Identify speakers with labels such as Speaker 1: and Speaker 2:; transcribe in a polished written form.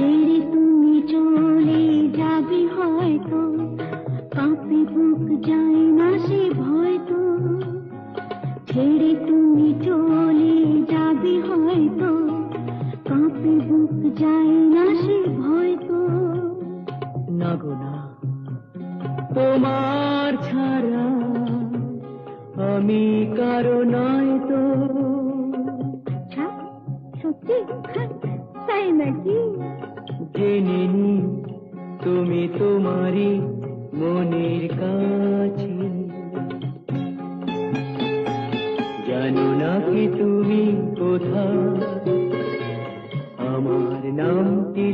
Speaker 1: ছেড়ে তুমি চলে যাবে হয়তো, কাঁপে বুক যায় না সে ভয় তো। ছেড়ে তুমি চলে যাবে হয়তো, কাঁপে বুক যায় না সে ভয় তো।
Speaker 2: না গো না, তোমার ছাড়া আমি কারো নয় তো।
Speaker 1: আচ্ছা, সত্যি? তাই নাকি?
Speaker 2: জেনে নি তুমি তোমারই মনের কাছে, জানো না কি তুমি কোথা, আমার নামটি